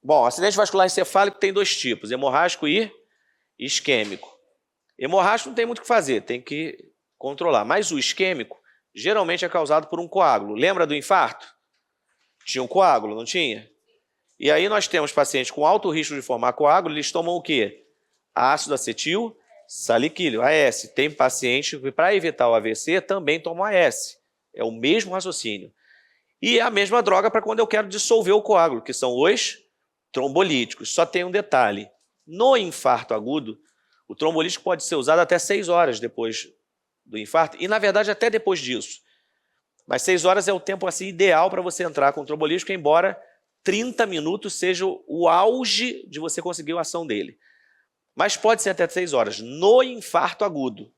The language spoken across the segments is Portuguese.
Bom, acidente vascular encefálico tem dois tipos, hemorrágico e isquêmico. Hemorrágico não tem muito o que fazer, tem que controlar. Mas o isquêmico geralmente é causado por um coágulo. Lembra do infarto? Tinha um coágulo, não tinha? E aí nós temos pacientes com alto risco de formar coágulo, eles tomam o quê? Ácido acetil salicílico, AS. Tem paciente que, para evitar o AVC, também tomam AS. É o mesmo raciocínio. E é a mesma droga para quando eu quero dissolver o coágulo, que são os trombolíticos. Só tem um detalhe. No infarto agudo, o trombolítico pode ser usado até 6 horas depois do infarto, e na verdade até depois disso. Mas 6 horas é o tempo assim, ideal para você entrar com o trombolítico, embora 30 minutos seja o auge de você conseguir a ação dele. Mas pode ser até 6 horas, no infarto agudo.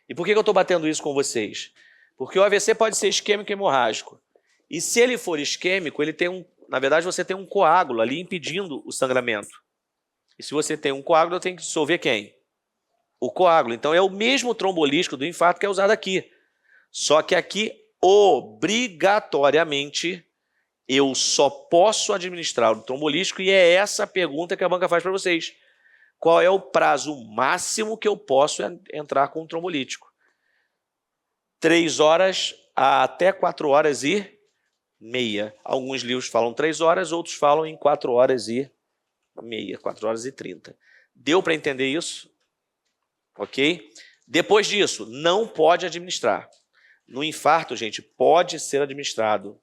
E por que eu estou batendo isso com vocês? Porque o AVC pode ser isquêmico e hemorrágico. E se ele for isquêmico, ele tem na verdade você tem um coágulo ali impedindo o sangramento. E se você tem um coágulo, eu tenho que dissolver quem? O coágulo. Então é o mesmo trombolítico do infarto que é usado aqui. Só que aqui, obrigatoriamente, eu só posso administrar o trombolítico, e é essa a pergunta que a banca faz para vocês. Qual é o prazo máximo que eu posso entrar com o trombolítico? 3 horas até 4 horas e meia. Alguns livros falam 3 horas, outros falam em 4 horas e meia, 4 horas e 30. Deu para entender isso? Ok? Depois disso, não pode administrar. No infarto, gente, pode ser administrado,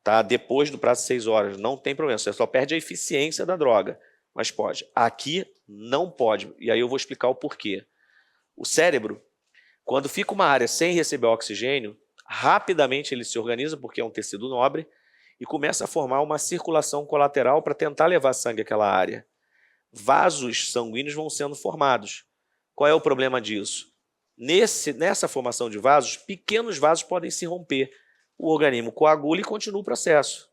tá? Depois do prazo de 6 horas, não tem problema, você só perde a eficiência da droga, mas pode. Aqui não pode, e aí eu vou explicar o porquê. O cérebro, quando fica uma área sem receber oxigênio, rapidamente ele se organiza, porque é um tecido nobre, e começa a formar uma circulação colateral para tentar levar sangue àquela área. Vasos sanguíneos vão sendo formados. Qual é o problema disso? Nessa formação de vasos, pequenos vasos podem se romper. O organismo coagula e continua o processo.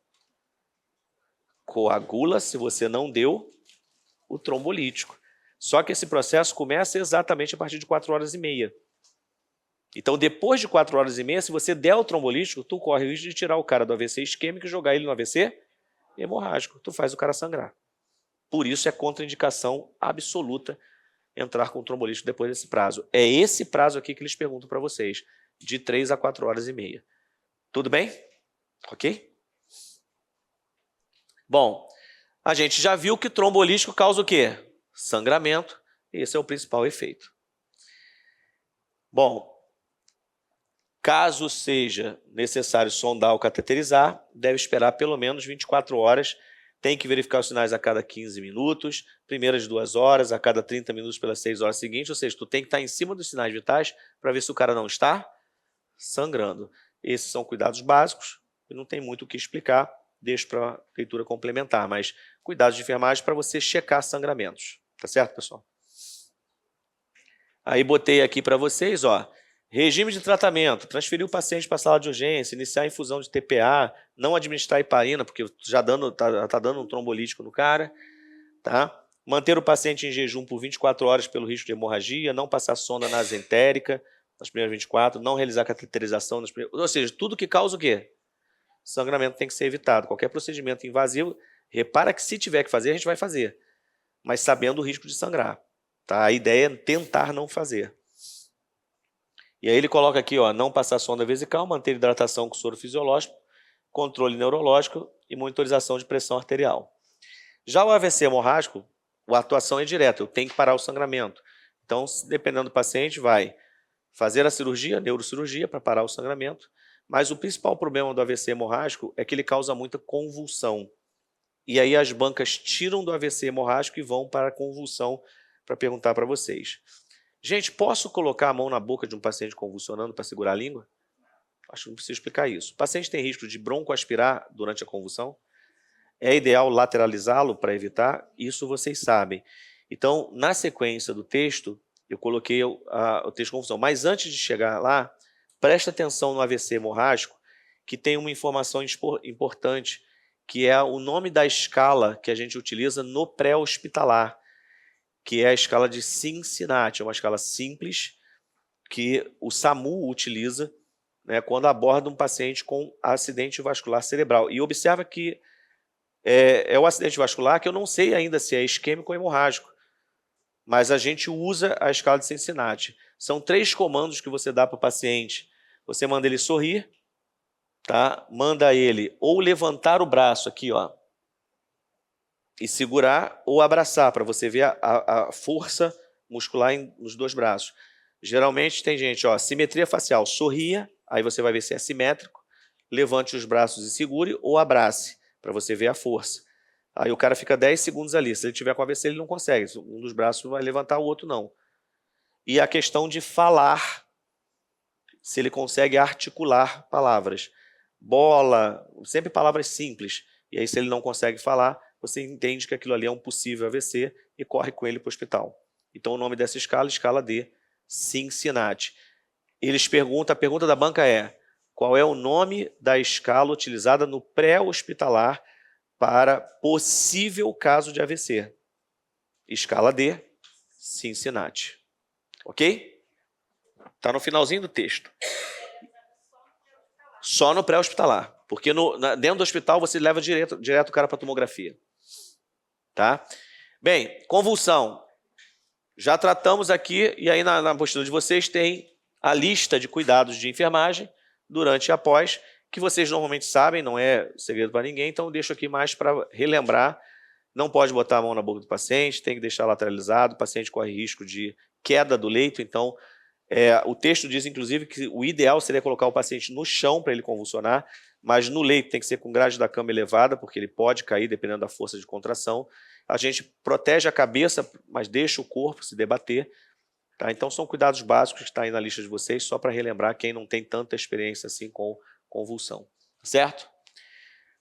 Coagula se você não deu o trombolítico. Só que esse processo começa exatamente a partir de 4 horas e meia. Então, depois de 4 horas e meia, se você der o trombolítico, tu corre o risco de tirar o cara do AVC isquêmico e jogar ele no AVC hemorrágico. Tu faz o cara sangrar. Por isso é contraindicação absoluta entrar com o trombolítico depois desse prazo. É esse prazo aqui que eles perguntam para vocês, de 3 a 4 horas e meia. Tudo bem? Ok? Bom, a gente já viu que trombolítico causa o quê? Sangramento. Esse é o principal efeito. Bom, caso seja necessário sondar ou cateterizar, deve esperar pelo menos 24 horas. Tem que verificar os sinais a cada 15 minutos, primeiras 2 horas, a cada 30 minutos pelas 6 horas seguintes, ou seja, tu tem que estar em cima dos sinais vitais para ver se o cara não está sangrando. Esses são cuidados básicos, e não tem muito o que explicar, deixo para leitura complementar, mas cuidados de enfermagem para você checar sangramentos. Tá certo, pessoal? Aí botei aqui para vocês, ó, regime de tratamento, transferir o paciente para a sala de urgência, iniciar a infusão de TPA, não administrar heparina, porque já tá dando um trombolítico no cara, tá? Manter o paciente em jejum por 24 horas pelo risco de hemorragia, não passar sonda nasentérica nas primeiras 24, não realizar cateterização nas primeiras... Ou seja, tudo que causa o quê? Sangramento tem que ser evitado. Qualquer procedimento invasivo, repara que se tiver que fazer, a gente vai fazer, mas sabendo o risco de sangrar. Tá? A ideia é tentar não fazer. E aí ele coloca aqui, ó, não passar sonda vesical, manter hidratação com soro fisiológico, controle neurológico e monitorização de pressão arterial. Já o AVC hemorrágico, a atuação é direta, eu tenho que parar o sangramento. Então, dependendo do paciente, vai fazer a cirurgia, neurocirurgia, para parar o sangramento, mas o principal problema do AVC hemorrágico é que ele causa muita convulsão. E aí as bancas tiram do AVC hemorrágico e vão para a convulsão para perguntar para vocês. Gente, posso colocar a mão na boca de um paciente convulsionando para segurar a língua? Acho que não preciso explicar isso. O paciente tem risco de broncoaspirar durante a convulsão? É ideal lateralizá-lo para evitar? Isso vocês sabem. Então, na sequência do texto, eu coloquei o texto de convulsão. Mas antes de chegar lá, presta atenção no AVC hemorrágico, que tem uma informação importante, que é o nome da escala que a gente utiliza no pré-hospitalar, que é a escala de Cincinnati, é uma escala simples que o SAMU utiliza, né, quando aborda um paciente com acidente vascular cerebral. E observa que é o acidente vascular, que eu não sei ainda se é isquêmico ou hemorrágico, mas a gente usa a escala de Cincinnati. São 3 comandos que você dá para o paciente. Você manda ele sorrir, tá? Manda ele ou levantar o braço aqui, ó, e segurar, ou abraçar, para você ver a força muscular nos 2 braços. Geralmente tem gente, ó, simetria facial, sorria, aí você vai ver se é simétrico, levante os braços e segure, ou abrace, para você ver a força. Aí o cara fica 10 segundos ali. Se ele tiver com AVC, ele não consegue. Um dos braços vai levantar, o outro não. E a questão de falar, se ele consegue articular palavras. Bola, sempre palavras simples. E aí, se ele não consegue falar, você entende que aquilo ali é um possível AVC e corre com ele para o hospital. Então, o nome dessa escala, escala D, Cincinnati. Eles perguntam, a pergunta da banca é: qual é o nome da escala utilizada no pré-hospitalar para possível caso de AVC? Escala D, Cincinnati. Ok? Está no finalzinho do texto. Só no pré-hospitalar. Porque dentro do hospital você leva direto o cara para tomografia. Tá? Bem, convulsão. Já tratamos aqui, e aí na apostila de vocês tem a lista de cuidados de enfermagem durante e após, que vocês normalmente sabem, não é segredo para ninguém, então eu deixo aqui mais para relembrar. Não pode botar a mão na boca do paciente, tem que deixar lateralizado, o paciente corre risco de queda do leito, então o texto diz, inclusive, que o ideal seria colocar o paciente no chão para ele convulsionar, mas no leito tem que ser com grade da cama elevada, porque ele pode cair dependendo da força de contração. A gente protege a cabeça, mas deixa o corpo se debater. Tá? Então são cuidados básicos que estão aí na lista de vocês, só para relembrar quem não tem tanta experiência assim com convulsão. Certo?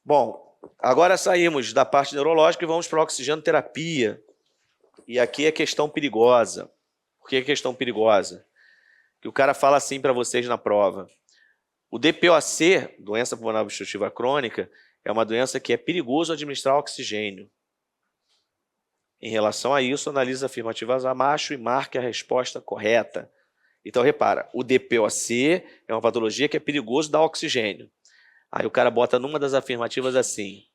Bom, agora saímos da parte neurológica e vamos para a oxigenoterapia. E aqui é questão perigosa. Por que é questão perigosa? Que o cara fala assim para vocês na prova. O DPOC, doença pulmonar obstrutiva crônica, é uma doença que é perigoso administrar oxigênio. Em relação a isso, analise as afirmativas abaixo e marque a resposta correta. Então, repara, o DPOC é uma patologia que é perigoso dar oxigênio. Aí o cara bota numa das afirmativas assim: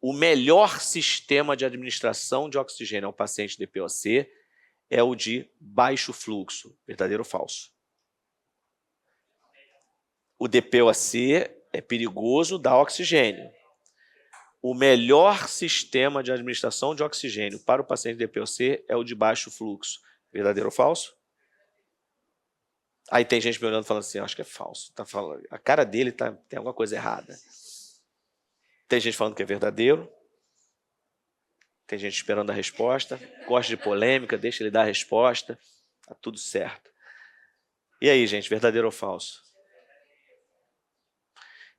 o melhor sistema de administração de oxigênio ao paciente DPOC é o de baixo fluxo. Verdadeiro ou falso? O DPOC é perigoso dar oxigênio. O melhor sistema de administração de oxigênio para o paciente DPOC é o de baixo fluxo. Verdadeiro ou falso? Aí tem gente me olhando falando assim, acho que é falso. Tá falando, a cara dele tem alguma coisa errada. Tem gente falando que é verdadeiro. Tem gente esperando a resposta. Gosta de polêmica, deixa ele dar a resposta. Tá tudo certo. E aí, gente, verdadeiro ou falso?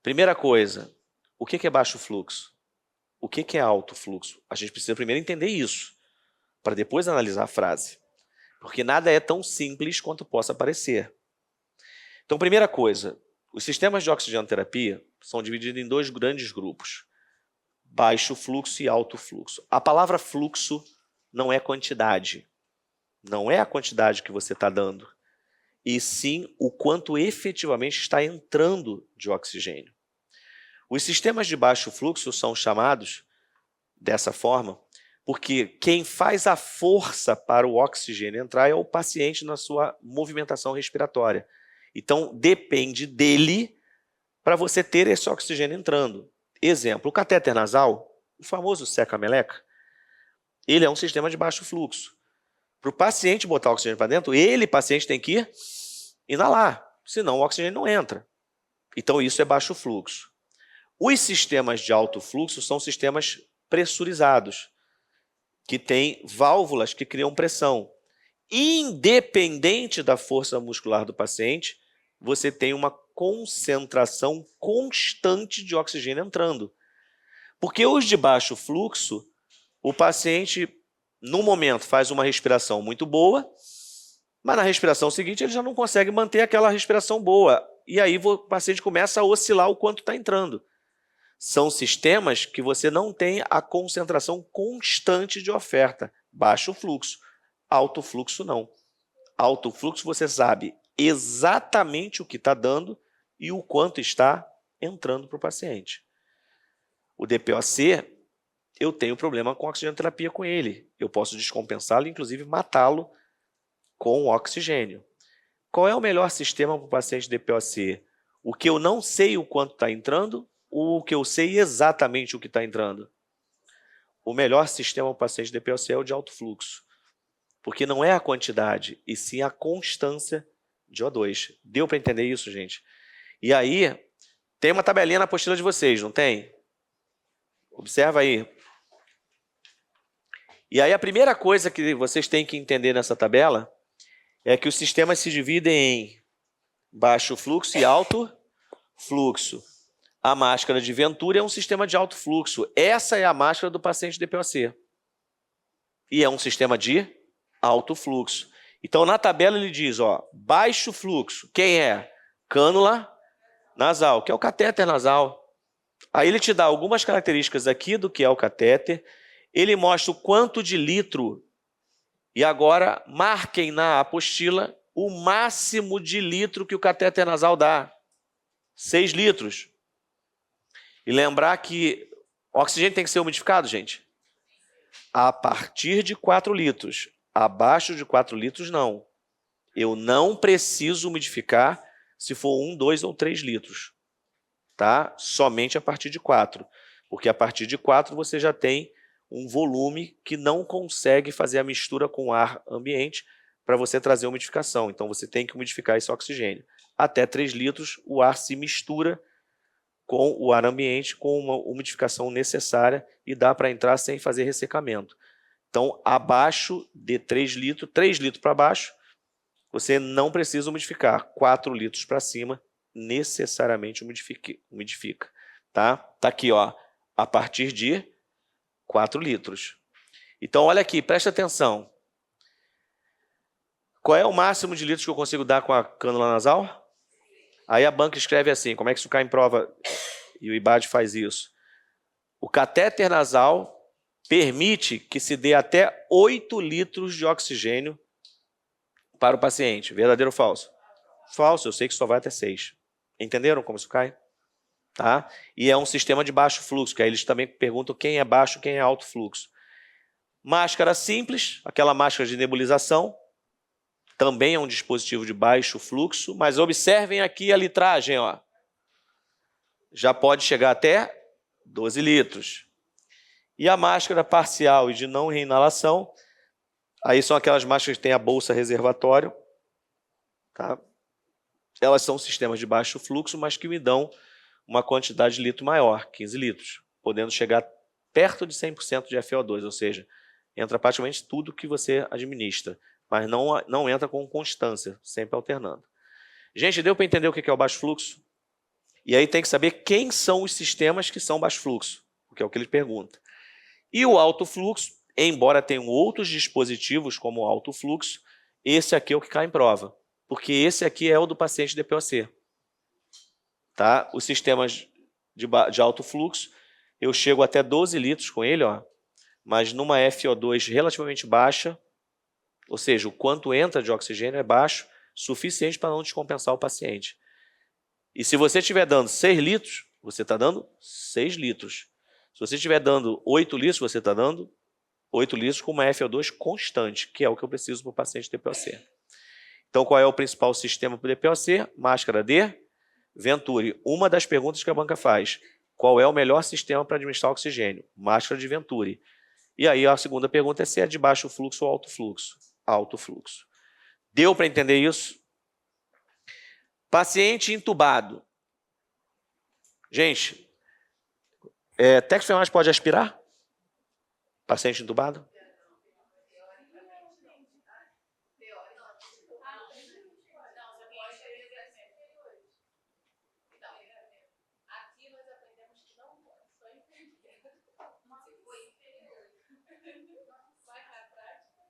Primeira coisa, o que é baixo fluxo? O que é alto fluxo? A gente precisa primeiro entender isso, para depois analisar a frase. Porque nada é tão simples quanto possa parecer. Então, primeira coisa, os sistemas de oxigenoterapia são divididos em 2 grandes grupos: baixo fluxo e alto fluxo. A palavra fluxo não é quantidade. Não é a quantidade que você está dando, e sim o quanto efetivamente está entrando de oxigênio. Os sistemas de baixo fluxo são chamados dessa forma porque quem faz a força para o oxigênio entrar é o paciente na sua movimentação respiratória. Então, depende dele para você ter esse oxigênio entrando. Exemplo, o catéter nasal, o famoso seca-meleca, ele é um sistema de baixo fluxo. Para o paciente botar o oxigênio para dentro, paciente, tem que inalar, senão o oxigênio não entra. Então, isso é baixo fluxo. Os sistemas de alto fluxo são sistemas pressurizados, que têm válvulas que criam pressão. Independente da força muscular do paciente, você tem uma concentração constante de oxigênio entrando. Porque os de baixo fluxo, o paciente, no momento, faz uma respiração muito boa, mas na respiração seguinte ele já não consegue manter aquela respiração boa. E aí o paciente começa a oscilar o quanto está entrando. São sistemas que você não tem a concentração constante de oferta. Baixo fluxo. Alto fluxo não. Alto fluxo você sabe exatamente o que está dando e o quanto está entrando para o paciente. O DPOC eu tenho problema com oxigenoterapia com ele. Eu posso descompensá-lo, inclusive matá-lo com oxigênio. Qual é o melhor sistema para o paciente DPOC? O que eu não sei o quanto está entrando ou o que eu sei exatamente o que está entrando? O melhor sistema para o paciente DPOC é o de alto fluxo. Porque não é a quantidade, e sim a constância de O2. Deu para entender isso, gente? E aí, tem uma tabelinha na apostila de vocês, não tem? Observa aí. E aí a primeira coisa que vocês têm que entender nessa tabela é que os sistemas se dividem em baixo fluxo e alto fluxo. A máscara de Venturi é um sistema de alto fluxo. Essa é a máscara do paciente DPOC. E é um sistema de alto fluxo. Então, na tabela ele diz, ó, baixo fluxo. Quem é? Cânula nasal, que é o catéter nasal. Aí ele te dá algumas características aqui do que é o catéter. Ele mostra o quanto de litro. E agora, marquem na apostila o máximo de litro que o catéter nasal dá. 6 litros. E lembrar que o oxigênio tem que ser umidificado, gente? A partir de 4 litros. Abaixo de 4 litros, não. Eu não preciso umidificar se for 1, 2 ou 3 litros. Tá? Somente a partir de 4. Porque a partir de 4 você já tem um volume que não consegue fazer a mistura com o ar ambiente para você trazer a umidificação. Então você tem que umidificar esse oxigênio. Até 3 litros o ar se mistura com o ar ambiente com uma umidificação necessária e dá para entrar sem fazer ressecamento. Então, abaixo de 3 litros para baixo, você não precisa umidificar. 4 litros para cima, necessariamente umidifica. Tá? Tá aqui, ó, a partir de 4 litros. Então, olha aqui, presta atenção. Qual é o máximo de litros que eu consigo dar com a cânula nasal? Aí a banca escreve assim, como é que isso cai em prova? E o IBAD faz isso. O catéter nasal permite que se dê até 8 litros de oxigênio para o paciente. Verdadeiro ou falso? Falso, eu sei que só vai até 6. Entenderam como isso cai? Tá? E é um sistema de baixo fluxo, que aí eles também perguntam quem é baixo, quem é alto fluxo. Máscara simples, aquela máscara de nebulização, também é um dispositivo de baixo fluxo, mas observem aqui a litragem, ó. Já pode chegar até 12 litros. E a máscara parcial e de não reinalação, aí são aquelas máscaras que têm a bolsa reservatório, tá? Elas são sistemas de baixo fluxo, mas que me dão uma quantidade de litro maior, 15 litros, podendo chegar perto de 100% de FO2, ou seja, entra praticamente tudo que você administra, mas não entra com constância, sempre alternando. Gente, deu para entender o que é o baixo fluxo? E aí tem que saber quem são os sistemas que são baixo fluxo, porque é o que ele pergunta. E o alto fluxo, embora tenham outros dispositivos como o alto fluxo, esse aqui é o que cai em prova, porque esse aqui é o do paciente DPOC. Tá? Os sistemas de alto fluxo, eu chego até 12 litros com ele, ó, mas numa FO2 relativamente baixa, ou seja, o quanto entra de oxigênio é baixo, suficiente para não descompensar o paciente. E se você estiver dando 6 litros, você está dando 6 litros. Se você estiver dando 8 litros, você está dando 8 litros com uma FO2 constante, que é o que eu preciso para o paciente DPOC. Então, qual é o principal sistema para o DPOC? Máscara de Venturi. Uma das perguntas que a banca faz, qual é o melhor sistema para administrar oxigênio? Máscara de Venturi. E aí a segunda pergunta é se é de baixo fluxo ou alto fluxo. Alto fluxo. Deu para entender isso? Paciente entubado. Gente, Texfenaz pode aspirar? Paciente entubado?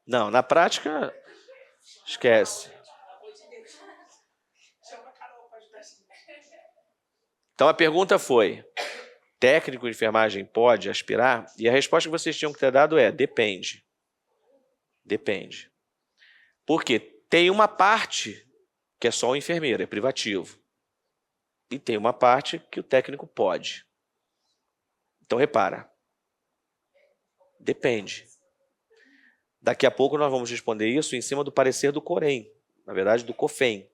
Não, na prática, esquece. Então a pergunta foi, técnico de enfermagem pode aspirar? E a resposta que vocês tinham que ter dado é, depende. Depende. Porque tem uma parte que é só o enfermeiro, é privativo. E tem uma parte que o técnico pode. Então repara. Depende. Daqui a pouco nós vamos responder isso em cima do parecer do Corém, na verdade do COFEM,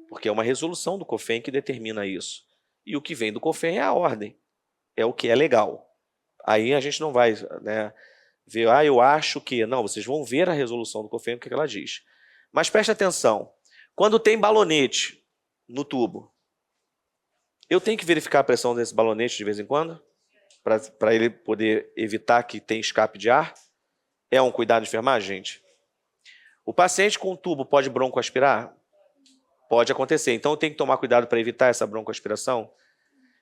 porque é uma resolução do COFEM que determina isso. E o que vem do COFEM é a ordem, é o que é legal. Aí a gente não vai, né, ver, eu acho que... Não, vocês vão ver a resolução do COFEM, o que ela diz. Mas preste atenção, quando tem balonete no tubo, eu tenho que verificar a pressão desse balonete de vez em quando? Para ele poder evitar que tenha escape de ar? É um cuidado de enfermagem, gente? O paciente com tubo pode broncoaspirar? Pode acontecer. Então eu tenho que tomar cuidado para evitar essa broncoaspiração?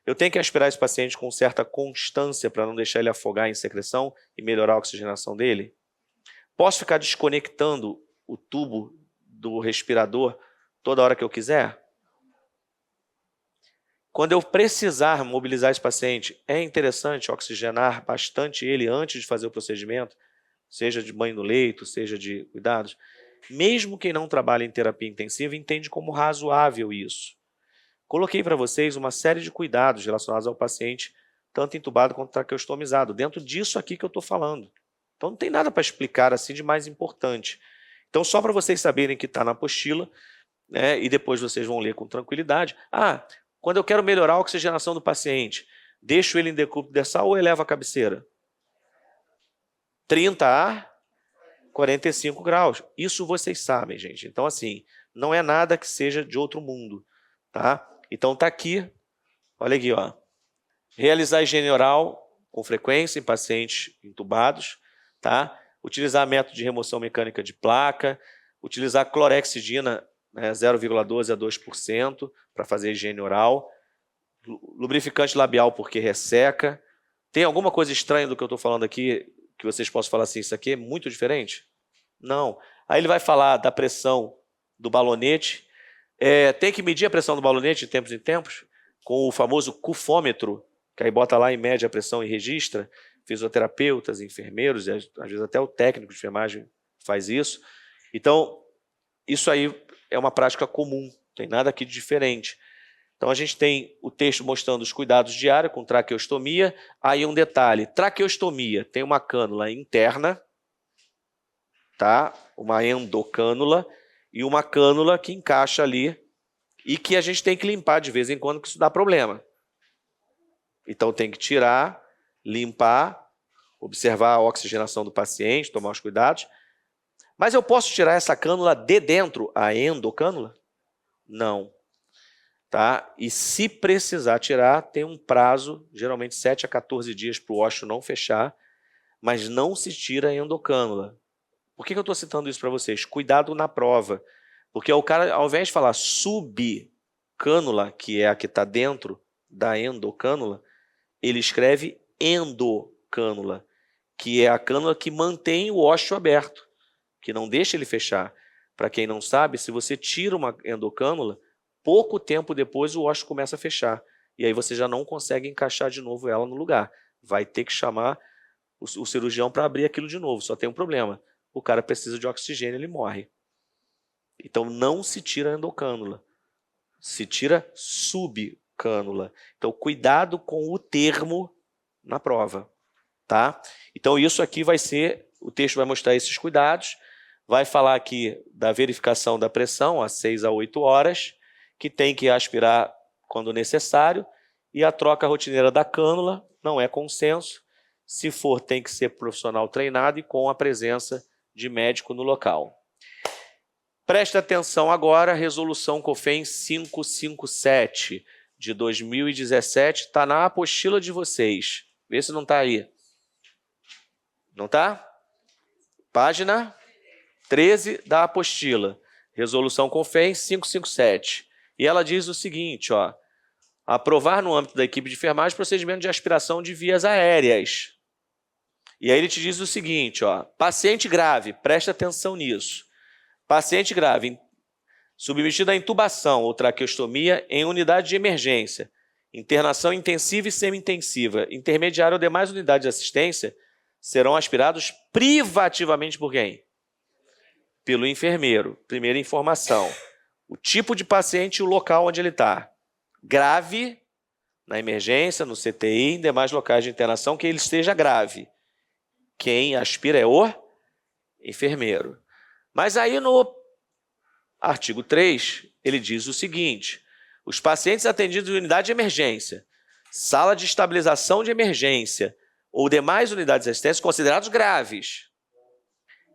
Eu tenho que aspirar esse paciente com certa constância para não deixar ele afogar em secreção e melhorar a oxigenação dele? Posso ficar desconectando o tubo do respirador toda hora que eu quiser? Quando eu precisar mobilizar esse paciente, é interessante oxigenar bastante ele antes de fazer o procedimento, seja de banho no leito, seja de cuidados. Mesmo quem não trabalha em terapia intensiva entende como razoável isso. Coloquei para vocês uma série de cuidados relacionados ao paciente, tanto entubado quanto traqueostomizado, dentro disso aqui que eu estou falando. Então não tem nada para explicar assim de mais importante. Então só para vocês saberem que está na apostila, né, e depois vocês vão ler com tranquilidade. Quando eu quero melhorar a oxigenação do paciente, deixo ele em decúbito dersal ou elevo a cabeceira? 30 a 45 graus. Isso vocês sabem, gente. Então, assim, não é nada que seja de outro mundo, tá? Então, tá aqui, olha aqui, ó. Realizar higiene oral com frequência em pacientes entubados, tá? Utilizar método de remoção mecânica de placa, utilizar clorexidina, né, 0,12 a 2% para fazer higiene oral, lubrificante labial porque resseca. Tem alguma coisa estranha do que eu estou falando aqui que vocês possam falar assim, isso aqui é muito diferente? Não. Aí ele vai falar da pressão do balonete. Tem que medir a pressão do balonete de tempos em tempos com o famoso cufômetro, que aí bota lá em média a pressão e registra. Fisioterapeutas, enfermeiros, e às vezes até o técnico de enfermagem faz isso. Então, isso aí é uma prática comum, não tem nada aqui de diferente. Então, a gente tem o texto mostrando os cuidados diários com traqueostomia. Aí um detalhe, traqueostomia tem uma cânula interna, tá? Uma endocânula e uma cânula que encaixa ali e que a gente tem que limpar de vez em quando, que isso dá problema. Então, tem que tirar, limpar, observar a oxigenação do paciente, tomar os cuidados. Mas eu posso tirar essa cânula de dentro, a endocânula? Não. Tá? E se precisar tirar, tem um prazo, geralmente 7 a 14 dias para o ósseo não fechar, mas não se tira a endocânula. Por que eu estou citando isso para vocês? Cuidado na prova, porque o cara, ao invés de falar subcânula, que é a que está dentro da endocânula, ele escreve endocânula, que é a cânula que mantém o ósseo aberto, que não deixa ele fechar. Para quem não sabe, se você tira uma endocânula, pouco tempo depois o ósseo começa a fechar. E aí você já não consegue encaixar de novo ela no lugar. Vai ter que chamar o cirurgião para abrir aquilo de novo. Só tem um problema. O cara precisa de oxigênio, ele morre. Então não se tira a endocânula. Se tira subcânula. Então cuidado com o termo na prova. Tá? Então isso aqui vai ser, o texto vai mostrar esses cuidados. Vai falar aqui da verificação da pressão às 6 a 8 horas, que tem que aspirar quando necessário, e a troca rotineira da cânula não é consenso. Se for, tem que ser profissional treinado e com a presença de médico no local. Preste atenção agora, resolução COFEM 557 de 2017, está na apostila de vocês. Vê se não está aí. Não está? Página 13 da apostila. Resolução COFEM 557. E ela diz o seguinte, ó, aprovar no âmbito da equipe de enfermagem procedimento de aspiração de vias aéreas. E aí ele te diz o seguinte, ó, paciente grave, presta atenção nisso. Paciente grave, submetido à intubação ou traqueostomia em unidade de emergência, internação intensiva e semi-intensiva, intermediária ou demais unidades de assistência, serão aspirados privativamente por quem? Pelo enfermeiro. Primeira informação. O tipo de paciente e o local onde ele está. Grave, na emergência, no CTI, em demais locais de internação, que ele esteja grave. Quem aspira é o enfermeiro. Mas aí no artigo 3, ele diz o seguinte: os pacientes atendidos em unidade de emergência, sala de estabilização de emergência ou demais unidades de assistência considerados graves,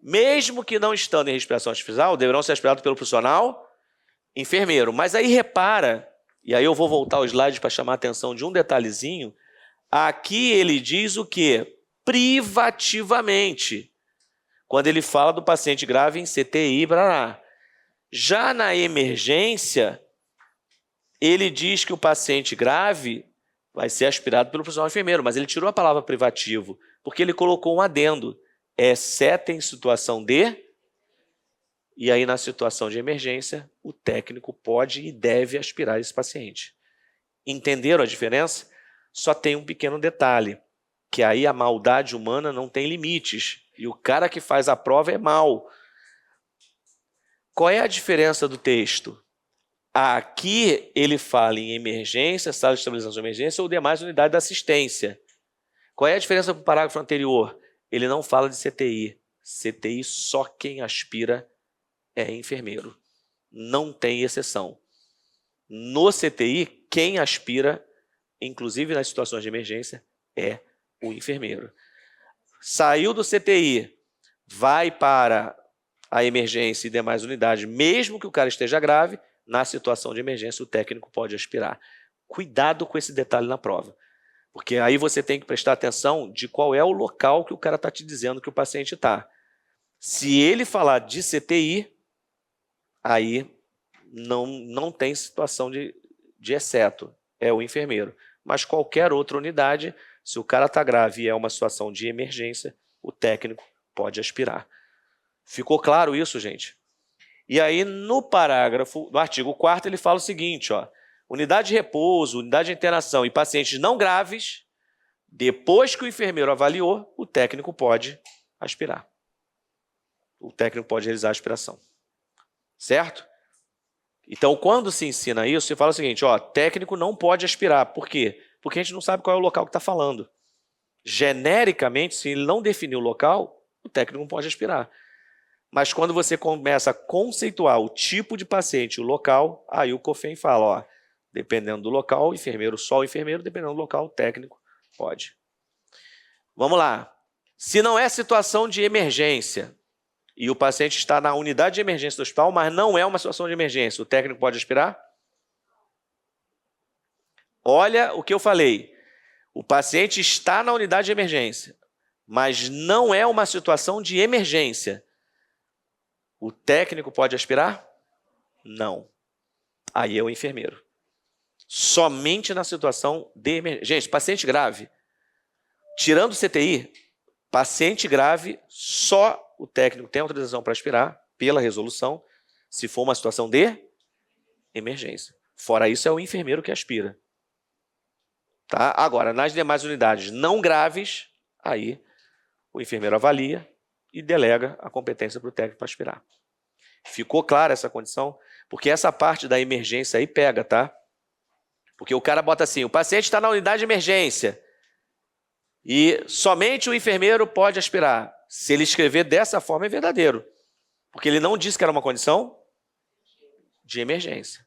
mesmo que não estando em respiração artificial, deverão ser aspirados pelo profissional enfermeiro. Mas aí repara, e aí eu vou voltar ao slide para chamar a atenção de um detalhezinho, aqui ele diz o quê? Privativamente, quando ele fala do paciente grave em CTI, blá. Já na emergência, ele diz que o paciente grave vai ser aspirado pelo profissional enfermeiro, mas ele tirou a palavra privativo, porque ele colocou um adendo, exceto em situação de... E aí, na situação de emergência, o técnico pode e deve aspirar esse paciente. Entenderam a diferença? Só tem um pequeno detalhe, que aí a maldade humana não tem limites, e o cara que faz a prova é mau. Qual é a diferença do texto? Aqui ele fala em emergência, sala de estabilização de emergência ou demais unidades de assistência. Qual é a diferença para o parágrafo anterior? Ele não fala de CTI. CTI só quem aspira é enfermeiro. Não tem exceção. No CTI, quem aspira, inclusive nas situações de emergência, é o enfermeiro. Saiu do CTI, vai para a emergência e demais unidades, mesmo que o cara esteja grave, na situação de emergência o técnico pode aspirar. Cuidado com esse detalhe na prova, porque aí você tem que prestar atenção de qual é o local que o cara está te dizendo que o paciente está. Se ele falar de CTI, aí não tem situação de exceto, é o enfermeiro. Mas qualquer outra unidade, se o cara está grave e é uma situação de emergência, o técnico pode aspirar. Ficou claro isso, gente? E aí, no artigo 4º, ele fala o seguinte, ó, unidade de repouso, unidade de internação e pacientes não graves, depois que o enfermeiro avaliou, o técnico pode aspirar. O técnico pode realizar a aspiração. Certo? Então, quando se ensina isso, você fala o seguinte, ó, técnico não pode aspirar. Por quê? Porque a gente não sabe qual é o local que está falando. Genericamente, se ele não definir o local, o técnico não pode aspirar. Mas quando você começa a conceituar o tipo de paciente, o local, aí o COFEM fala, ó, dependendo do local, enfermeiro, só o enfermeiro, dependendo do local, o técnico pode. Vamos lá. Se não é situação de emergência e o paciente está na unidade de emergência do hospital, mas não é uma situação de emergência, o técnico pode aspirar? Olha o que eu falei. O paciente está na unidade de emergência, mas não é uma situação de emergência. O técnico pode aspirar? Não. Aí é o enfermeiro. Somente na situação de emergência. Gente, paciente grave, tirando o CTI, paciente grave, só o técnico tem autorização para aspirar, pela resolução, se for uma situação de emergência. Fora isso, é o enfermeiro que aspira. Tá? Agora, nas demais unidades não graves, aí o enfermeiro avalia e delega a competência para o técnico para aspirar. Ficou clara essa condição? Porque essa parte da emergência aí pega, tá? Porque o cara bota assim, o paciente está na unidade de emergência e somente o enfermeiro pode aspirar. Se ele escrever dessa forma, é verdadeiro. Porque ele não disse que era uma condição de emergência.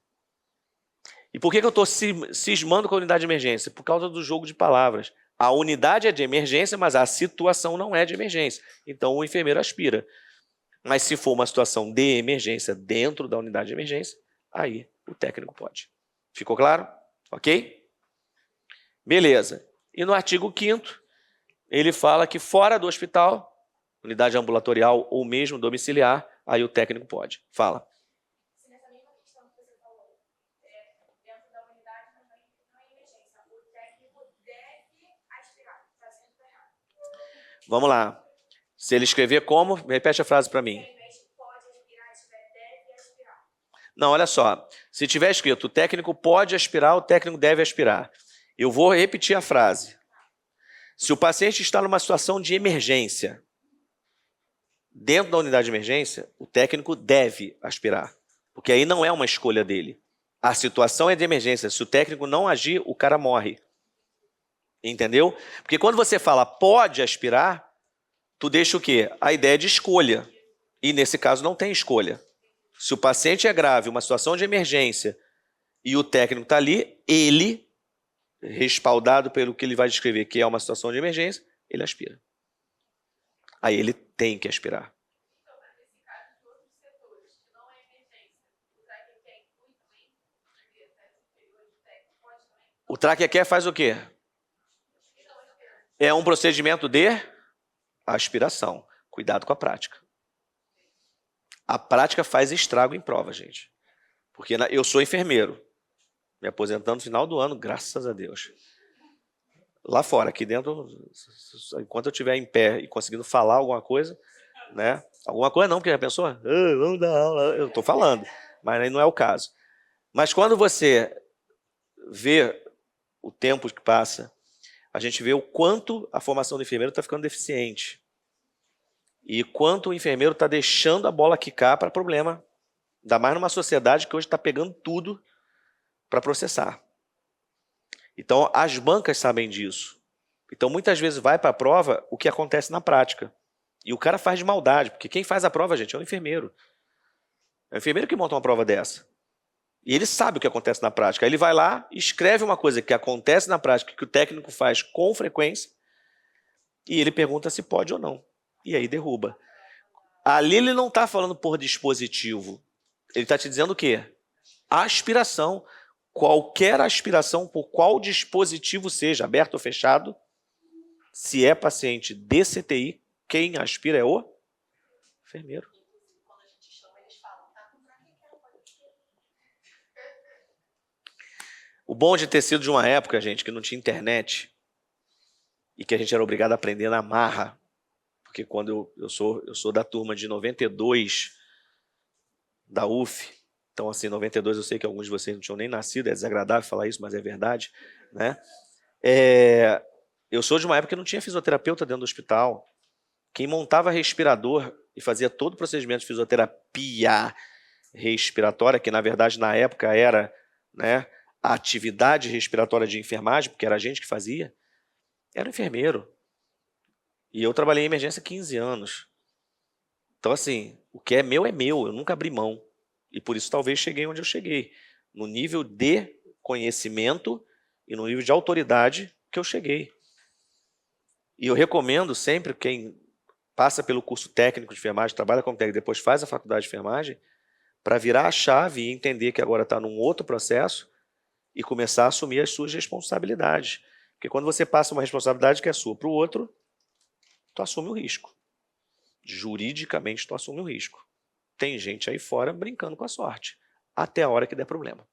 E por que eu estou cismando com a unidade de emergência? Por causa do jogo de palavras. A unidade é de emergência, mas a situação não é de emergência. Então, o enfermeiro aspira. Mas se for uma situação de emergência dentro da unidade de emergência, aí o técnico pode. Ficou claro? Ok? Beleza. E no artigo 5º, ele fala que fora do hospital, unidade ambulatorial ou mesmo domiciliar, aí o técnico pode. Fala. Vamos lá. Se ele escrever como, repete a frase para mim. Não, olha só. Se tiver escrito, o técnico pode aspirar, o técnico deve aspirar. Eu vou repetir a frase. Se o paciente está numa situação de emergência, dentro da unidade de emergência, o técnico deve aspirar. Porque aí não é uma escolha dele. A situação é de emergência. Se o técnico não agir, o cara morre. Entendeu? Porque quando você fala pode aspirar, tu deixa o quê? A ideia de escolha. E nesse caso não tem escolha. Se o paciente é grave, uma situação de emergência, e o técnico está ali, ele, respaldado pelo que ele vai descrever, que é uma situação de emergência, ele aspira. Aí ele tem que aspirar. O traquequé faz o quê? É um procedimento de aspiração. Cuidado com a prática. A prática faz estrago em prova, gente. Porque eu sou enfermeiro. Me aposentando no final do ano, graças a Deus. Lá fora, aqui dentro, enquanto eu estiver em pé e conseguindo falar alguma coisa, né? Alguma coisa não, porque já pensou? Vamos dar aula. Eu estou falando, mas aí não é o caso. Mas quando você vê o tempo que passa, a gente vê o quanto a formação do enfermeiro está ficando deficiente. E quanto o enfermeiro está deixando a bola quicar para problema. Ainda mais numa sociedade que hoje está pegando tudo para processar. Então, as bancas sabem disso. Então, muitas vezes vai para a prova o que acontece na prática. E o cara faz de maldade, porque quem faz a prova, gente, é o enfermeiro. É o enfermeiro que monta uma prova dessa. E ele sabe o que acontece na prática. Aí ele vai lá, escreve uma coisa que acontece na prática, que o técnico faz com frequência, e ele pergunta se pode ou não. E aí derruba. Ali ele não está falando por dispositivo. Ele está te dizendo o quê? Aspiração. Qualquer aspiração, por qual dispositivo seja, aberto ou fechado, se é paciente de CTI, quem aspira é o enfermeiro. O bom de ter sido de uma época, gente, que não tinha internet e que a gente era obrigado a aprender na marra, porque quando eu sou da turma de 92 da UF, então assim, 92 eu sei que alguns de vocês não tinham nem nascido, é desagradável falar isso, mas é verdade, né? Eu sou de uma época que não tinha fisioterapeuta dentro do hospital. Quem montava respirador e fazia todo o procedimento de fisioterapia respiratória, que na verdade na época era, né, a atividade respiratória de enfermagem, porque era a gente que fazia, era o enfermeiro. E eu trabalhei em emergência há 15 anos. Então assim, o que é meu, eu nunca abri mão. E por isso talvez cheguei onde eu cheguei. No nível de conhecimento e no nível de autoridade que eu cheguei. E eu recomendo sempre quem passa pelo curso técnico de enfermagem, trabalha como técnico, depois faz a faculdade de enfermagem, para virar a chave e entender que agora está num outro processo e começar a assumir as suas responsabilidades. Porque quando você passa uma responsabilidade que é sua para o outro, tu assume o risco. Juridicamente, tu assume o risco. Tem gente aí fora brincando com a sorte, até a hora que der problema.